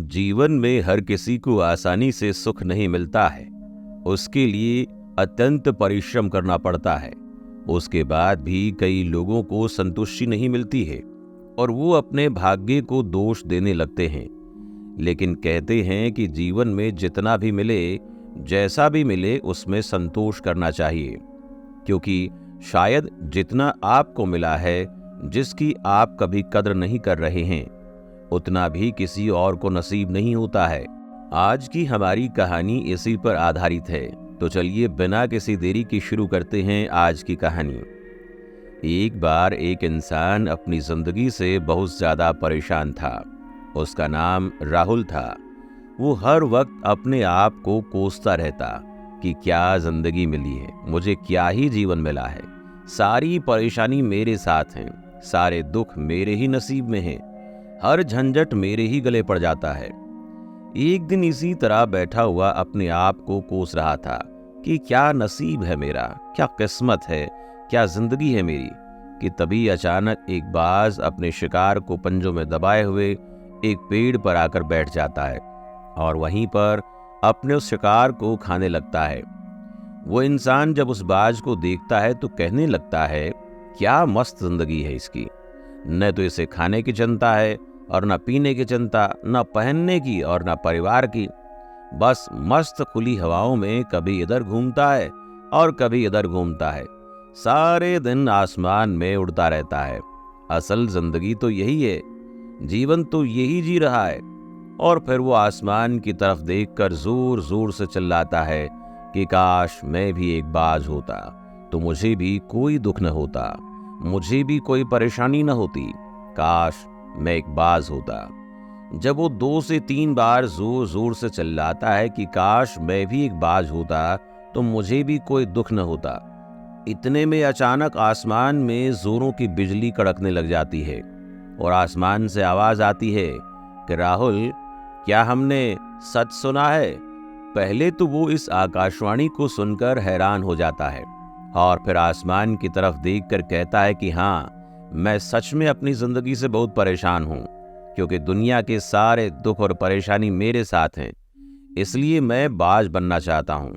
जीवन में हर किसी को आसानी से सुख नहीं मिलता है। उसके लिए अत्यंत परिश्रम करना पड़ता है। उसके बाद भी कई लोगों को संतुष्टि नहीं मिलती है और वो अपने भाग्य को दोष देने लगते हैं। लेकिन कहते हैं कि जीवन में जितना भी मिले, जैसा भी मिले, उसमें संतोष करना चाहिए, क्योंकि शायद जितना आपको मिला है, जिसकी आप कभी कद्र नहीं कर रहे हैं, उतना भी किसी और को नसीब नहीं होता है। आज की हमारी कहानी इसी पर आधारित है, तो चलिए बिना किसी देरी के शुरू करते हैं आज की कहानी। एक बार एक इंसान अपनी जिंदगी से बहुत ज्यादा परेशान था। उसका नाम राहुल था। वो हर वक्त अपने आप को कोसता रहता कि क्या जिंदगी मिली है, मुझे क्या ही जीवन मिला है, सारी परेशानी मेरे साथ है, सारे दुख मेरे ही नसीब में हैं, हर झंझट मेरे ही गले पड़ जाता है। एक दिन इसी तरह बैठा हुआ अपने आप को कोस रहा था कि क्या नसीब है मेरा, क्या किस्मत है, क्या जिंदगी है मेरी, कि तभी अचानक एक बाज अपने शिकार को पंजों में दबाए हुए एक पेड़ पर आकर बैठ जाता है और वहीं पर अपने उस शिकार को खाने लगता है। वो इंसान जब उस बाज को देखता है तो कहने लगता है, क्या मस्त जिंदगी है इसकी, न तो इसे खाने की चिंता है और न पीने की चिंता, न पहनने की और न परिवार की, बस मस्त खुली हवाओं में कभी इधर घूमता है और कभी इधर घूमता है, सारे दिन आसमान में उड़ता रहता है। असल जिंदगी तो यही है, जीवन तो यही जी रहा है। और फिर वो आसमान की तरफ देखकर जोर जोर से चिल्लाता है कि काश मैं भी एक बाज होता, तो मुझे भी कोई दुख न होता, मुझे भी कोई परेशानी न होती, काश मैं एक बाज होता। जब वो 2 से 3 बार जोर जोर से चिल्लाता है कि काश मैं भी एक बाज होता, तो मुझे भी कोई दुख न होता, इतने में अचानक आसमान में जोरों की बिजली कड़कने लग जाती है और आसमान से आवाज आती है कि राहुल, क्या हमने सच सुना है? पहले तो वो इस आकाशवाणी को सुनकर हैरान हो जाता है और फिर आसमान की तरफ देखकर कहता है कि हाँ, मैं सच में अपनी जिंदगी से बहुत परेशान हूँ, क्योंकि दुनिया के सारे दुख और परेशानी मेरे साथ हैं, इसलिए मैं बाज बनना चाहता हूँ।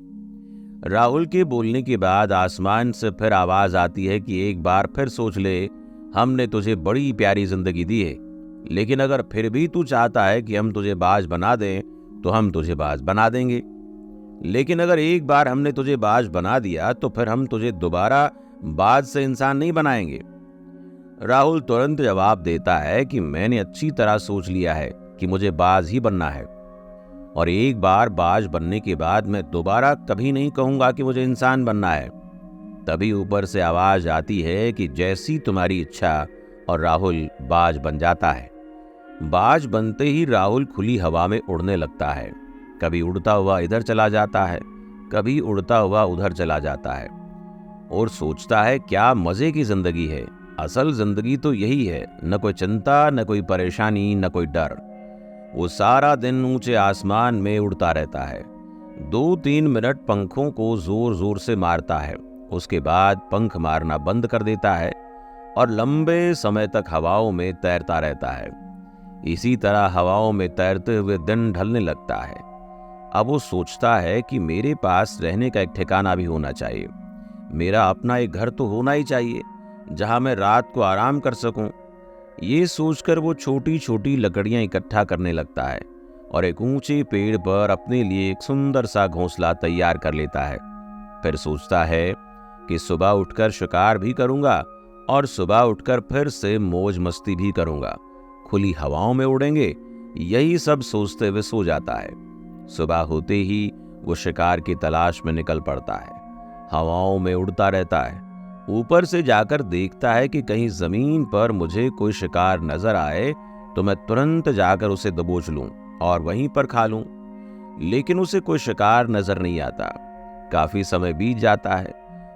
राहुल के बोलने के बाद आसमान से फिर आवाज आती है कि एक बार फिर सोच ले, हमने तुझे बड़ी प्यारी जिंदगी दी है, लेकिन अगर फिर भी तू चाहता है कि हम तुझे बाज बना दें, तो हम तुझे बाज बना देंगे, लेकिन अगर एक बार हमने तुझे बाज बना दिया तो फिर हम तुझे दोबारा बाज से इंसान नहीं बनाएंगे। राहुल तुरंत जवाब देता है कि मैंने अच्छी तरह सोच लिया है कि मुझे बाज ही बनना है, और एक बार बाज बनने के बाद मैं दोबारा कभी नहीं कहूंगा कि मुझे इंसान बनना है। तभी ऊपर से आवाज आती है कि जैसी तुम्हारी इच्छा, और राहुल बाज बन जाता है। बाज बनते ही राहुल खुली हवा में उड़ने लगता है, कभी उड़ता हुआ इधर चला जाता है, कभी उड़ता हुआ उधर चला जाता है, और सोचता है क्या मजे की जिंदगी है, असल जिंदगी तो यही है, न कोई चिंता, न कोई परेशानी, न कोई डर। वो सारा दिन ऊंचे आसमान में उड़ता रहता है, 2-3 मिनट पंखों को जोर जोर से मारता है, उसके बाद पंख मारना बंद कर देता है और लंबे समय तक हवाओं में तैरता रहता है। इसी तरह हवाओं में तैरते हुए दिन ढलने लगता है। अब वो सोचता है कि मेरे पास रहने का एक ठिकाना भी होना चाहिए, मेरा अपना एक घर तो होना ही चाहिए जहां मैं रात को आराम कर सकूं। ये सोचकर वो छोटी छोटी लकड़ियां इकट्ठा करने लगता है और एक ऊंचे पेड़ पर अपने लिए एक सुंदर सा घोंसला तैयार कर लेता है। फिर सोचता है कि सुबह उठकर शिकार भी करूंगा और सुबह उठकर फिर से मौज मस्ती भी करूंगा, खुली हवाओं में उड़ेंगे, यही सब सोचते हुए सो जाता है। सुबह होते ही वो शिकार की तलाश में निकल पड़ता है, हवाओं में उड़ता रहता है, ऊपर से जाकर देखता है कि कहीं जमीन पर मुझे कोई शिकार नजर आए तो मैं तुरंत जाकर उसे दबोच लूं और वहीं पर खा लूं, लेकिन उसे कोई शिकार नजर नहीं आता। काफी समय बीत जाता है,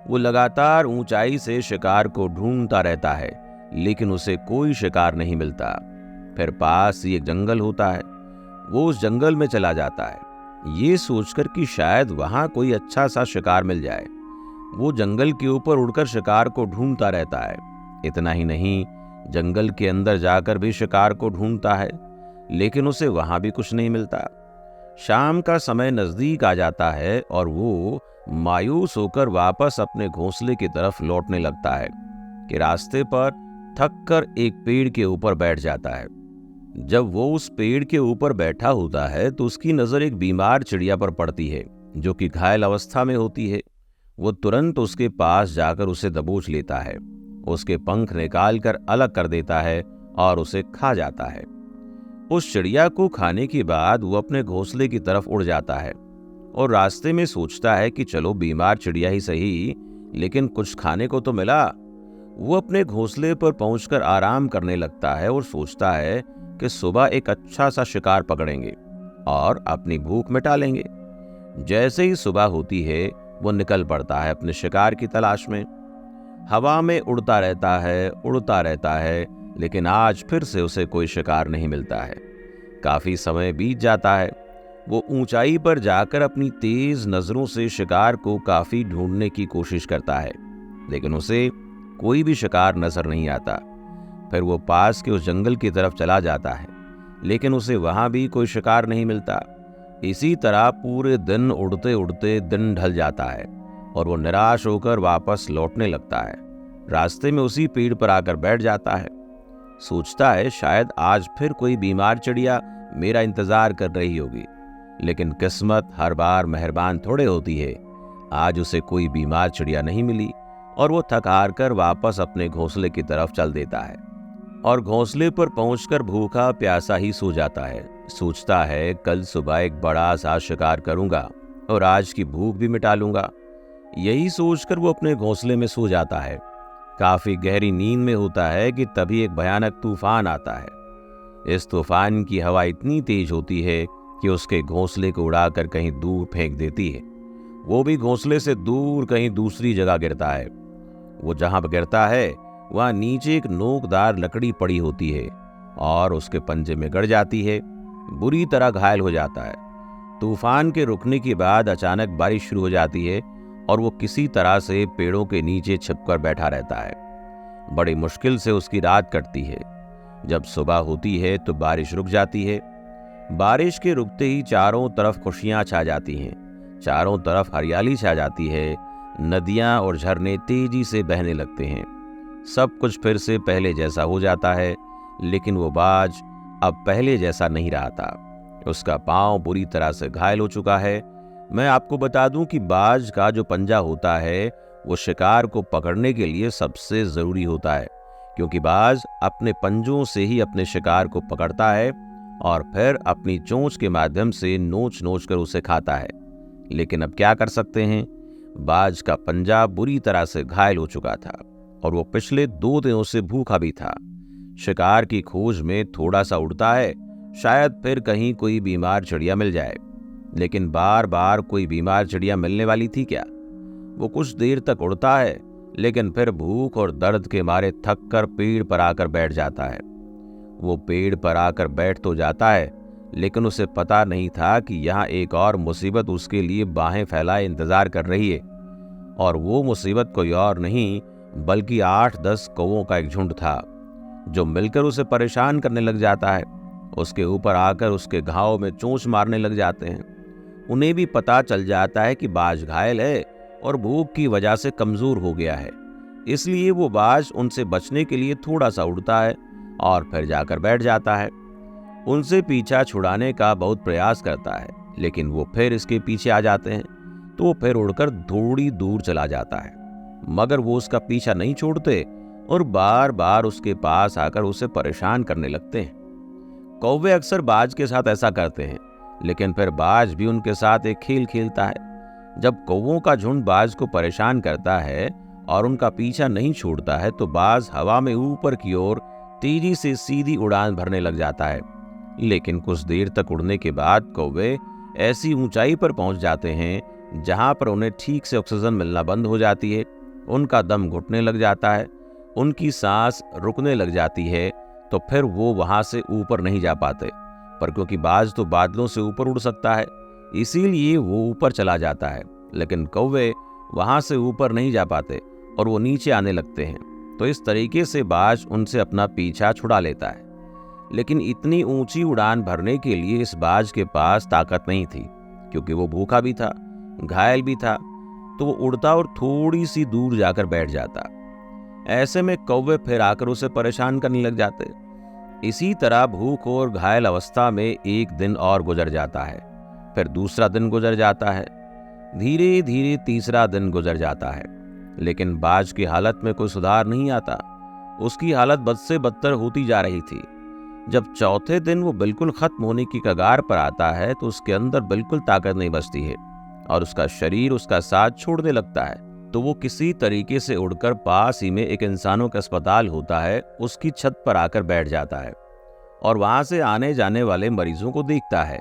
वो लगातार ऊंचाई से शिकार को ढूंढता रहता है, लेकिन उसे कोई शिकार नहीं मिलता। फिर पास ही एक जंगल होता है, वो उस जंगल में चला जाता है, ये सोचकर कि शायद वहां कोई अच्छा सा शिकार मिल जाए। वो जंगल के ऊपर उड़कर शिकार को ढूंढता रहता है। इतना ही नहीं, जंगल के अंदर जाकर भी शिकार को ढूंढता है, लेकिन उसे वहां भी कुछ नहीं मिलता। शाम का समय नजदीक आ जाता है और वो मायूस होकर वापस अपने घोंसले की तरफ लौटने लगता है कि रास्ते पर थक कर एक पेड़ के ऊपर बैठ जाता है। जब वो उस पेड़ के ऊपर बैठा होता है तो उसकी नजर एक बीमार चिड़िया पर पड़ती है जो कि घायल अवस्था में होती है। वो तुरंत उसके पास जाकर उसे दबोच लेता है, उसके पंख निकाल कर अलग कर देता है और उसे खा जाता है। उस चिड़िया को खाने के बाद वो अपने घोंसले की तरफ उड़ जाता है और रास्ते में सोचता है कि चलो बीमार चिड़िया ही सही, लेकिन कुछ खाने को तो मिला। वो अपने घोंसले पर पहुंचकर आराम करने लगता है और सोचता है कि सुबह एक अच्छा सा शिकार पकड़ेंगे और अपनी भूख मिटा लेंगे। जैसे ही सुबह होती है वो निकल पड़ता है अपने शिकार की तलाश में। हवा में उड़ता रहता है, लेकिन आज फिर से उसे कोई शिकार नहीं मिलता है। काफी समय बीत जाता है। वो ऊंचाई पर जाकर अपनी तेज नजरों से शिकार को काफी ढूंढने की कोशिश करता है, लेकिन उसे कोई भी शिकार नजर नहीं आता। फिर वो पास के उस जंगल की तरफ चला जाता है, लेकिन उसे वहां भी कोई शिकार नहीं मिलता। इसी तरह पूरे दिन उड़ते उड़ते दिन ढल जाता है और वो निराश होकर वापस लौटने लगता है। रास्ते में उसी पेड़ पर आकर बैठ जाता है। सोचता है शायद आज फिर कोई बीमार चिड़िया मेरा इंतजार कर रही होगी, लेकिन किस्मत हर बार मेहरबान थोड़े होती है। आज उसे कोई बीमार चिड़िया नहीं मिली और वो थक हार कर वापस अपने घोंसले की तरफ चल देता है और घोंसले पर पहुंचकर भूखा प्यासा ही सो जाता है। सोचता है कल सुबह एक बड़ा सा शिकार करूंगा और आज की भूख भी मिटा लूंगा। यही सोचकर वो अपने घोंसले में सो जाता है। काफी गहरी नींद में होता है कि तभी एक भयानक तूफान आता है। इस तूफान की हवा इतनी तेज होती है कि उसके घोंसले को उड़ाकर कहीं दूर फेंक देती है। वो भी घोंसले से दूर कहीं दूसरी जगह गिरता है। वो जहां पर गिरता है वहां नीचे एक नोकदार लकड़ी पड़ी होती है और उसके पंजे में गड़ जाती है। बुरी तरह घायल हो जाता है। तूफान के रुकने के बाद अचानक बारिश शुरू हो जाती है और वो किसी तरह से पेड़ों के नीचे छिपकर बैठा रहता है। बड़ी मुश्किल से उसकी रात कटती है। जब सुबह होती है तो बारिश रुक जाती है। बारिश के रुकते ही चारों तरफ खुशियां छा जाती हैं। चारों तरफ हरियाली छा जाती है। नदियां और झरने तेजी से बहने लगते हैं। सब कुछ फिर से पहले जैसा हो जाता है, लेकिन वो बाज अब पहले जैसा नहीं रहा था। उसका पांव बुरी तरह से घायल हो चुका है। मैं आपको बता दूं कि बाज का जो पंजा होता है वो शिकार को पकड़ने के लिए सबसे जरूरी होता है, क्योंकि बाज अपने पंजों से ही अपने शिकार को पकड़ता है और फिर अपनी चोंच के माध्यम से नोच नोच कर उसे खाता है। लेकिन अब क्या कर सकते हैं, बाज का पंजा बुरी तरह से घायल हो चुका था और वो पिछले 2 दिनों से भूखा भी था। शिकार की खोज में थोड़ा सा उड़ता है, शायद फिर कहीं कोई बीमार चिड़िया मिल जाए, लेकिन बार बार कोई बीमार चिड़िया मिलने वाली थी क्या। वो कुछ देर तक उड़ता है, लेकिन फिर भूख और दर्द के मारे थक कर पेड़ पर आकर बैठ जाता है। वो पेड़ पर आकर बैठ तो जाता है, लेकिन उसे पता नहीं था कि यहाँ एक और मुसीबत उसके लिए बाहें फैलाए इंतजार कर रही है। और वो मुसीबत कोई और नहीं बल्कि 8-10 कौवों का एक झुंड था, जो मिलकर उसे परेशान करने लग जाता है। उसके ऊपर आकर उसके घाव में चोंच मारने लग जाते हैं। उन्हें भी पता चल जाता है कि बाज घायल है और भूख की वजह से कमजोर हो गया है। इसलिए वो बाज उनसे बचने के लिए थोड़ा सा उड़ता है और फिर जाकर बैठ जाता है। उनसे पीछा छुड़ाने का बहुत प्रयास करता है, लेकिन वो फिर इसके पीछे आ जाते हैं, तो वो फिर उड़कर थोड़ी दूर चला जाता है। मगर वो उसका पीछा नहीं छोड़ते और बार बार उसके पास आकर उसे परेशान करने लगते हैं। कौवे अक्सर बाज के साथ ऐसा करते हैं, लेकिन फिर बाज भी उनके साथ एक खेल खेलता है। जब कौवों का झुंड बाज को परेशान करता है और उनका पीछा नहीं छोड़ता है, तो बाज हवा में ऊपर की ओर तेजी से सीधी उड़ान भरने लग जाता है। लेकिन कुछ देर तक उड़ने के बाद कौवे ऐसी ऊंचाई पर पहुंच जाते हैं जहां पर उन्हें ठीक से ऑक्सीजन मिलना बंद हो जाती है। उनका दम घुटने लग जाता है, उनकी सांस रुकने लग जाती है, तो फिर वो वहां से ऊपर नहीं जा पाते। पर क्योंकि बाज तो बादलों से ऊपर उड़ सकता है, इसीलिए वो ऊपर चला जाता है। लेकिन कौवे वहां से ऊपर नहीं जा पाते और वो नीचे आने लगते हैं। तो इस तरीके से बाज उनसे अपना पीछा छुड़ा लेता है। लेकिन इतनी ऊंची उड़ान भरने के लिए इस बाज के पास ताकत नहीं थी, क्योंकि वो भूखा भी था, घायल भी था। तो वो उड़ता और थोड़ी सी दूर जाकर बैठ जाता। ऐसे में कौवे फिर आकर उसे परेशान करने लग जाते। इसी तरह भूख और घायल अवस्था में एक दिन और गुजर जाता है, फिर दूसरा दिन गुजर जाता है, धीरे धीरे तीसरा दिन गुजर जाता है, लेकिन बाज की हालत में कोई सुधार नहीं आता। उसकी हालत बद से बदतर होती जा रही थी। जब चौथे दिन वो बिल्कुल खत्म होने की कगार पर आता है तो उसके अंदर बिल्कुल ताकत नहीं बचती है और उसका शरीर उसका साथ छोड़ने लगता है। तो वो किसी तरीके से उड़कर पास ही में एक इंसानों का अस्पताल होता है, उसकी छत पर आकर बैठ जाता है और वहां से आने जाने वाले मरीजों को देखता है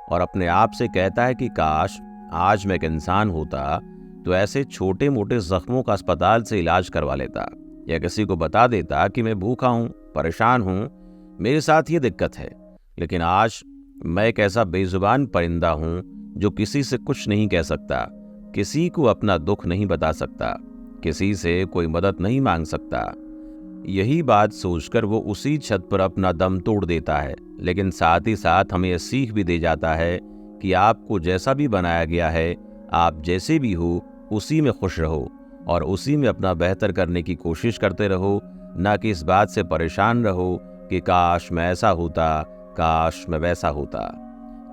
और अपने आप से कहता है कि काश आज मैं एक इंसान होता तो ऐसे छोटे मोटे जख्मों का अस्पताल से इलाज करवा लेता, या किसी को बता देता कि मैं भूखा हूं, परेशान हूं, मेरे साथ ये दिक्कत है। लेकिन आज मैं एक ऐसा बेजुबान परिंदा हूं जो किसी से कुछ नहीं कह सकता, किसी को अपना दुख नहीं बता सकता, किसी से कोई मदद नहीं मांग सकता। यही बात सोचकर वो उसी छत पर अपना दम तोड़ देता है, लेकिन साथ ही साथ हमें यह सीख भी दे जाता है कि आपको जैसा भी बनाया गया है, आप जैसे भी हो उसी में खुश रहो और उसी में अपना बेहतर करने की कोशिश करते रहो, ना कि इस बात से परेशान रहो कि काश मैं ऐसा होता, काश मैं वैसा होता,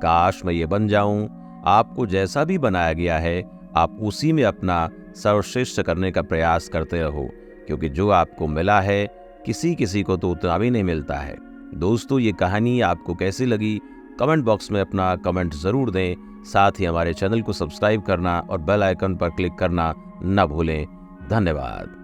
काश मैं ये बन जाऊं। आपको जैसा भी बनाया गया है आप उसी में अपना सर्वश्रेष्ठ करने का प्रयास करते रहो, क्योंकि जो आपको मिला है किसी किसी को तो उतना भी नहीं मिलता है। दोस्तों, ये कहानी आपको कैसी लगी कमेंट बॉक्स में अपना कमेंट जरूर दें। साथ ही हमारे चैनल को सब्सक्राइब करना और बेल आइकन पर क्लिक करना न भूलें। धन्यवाद।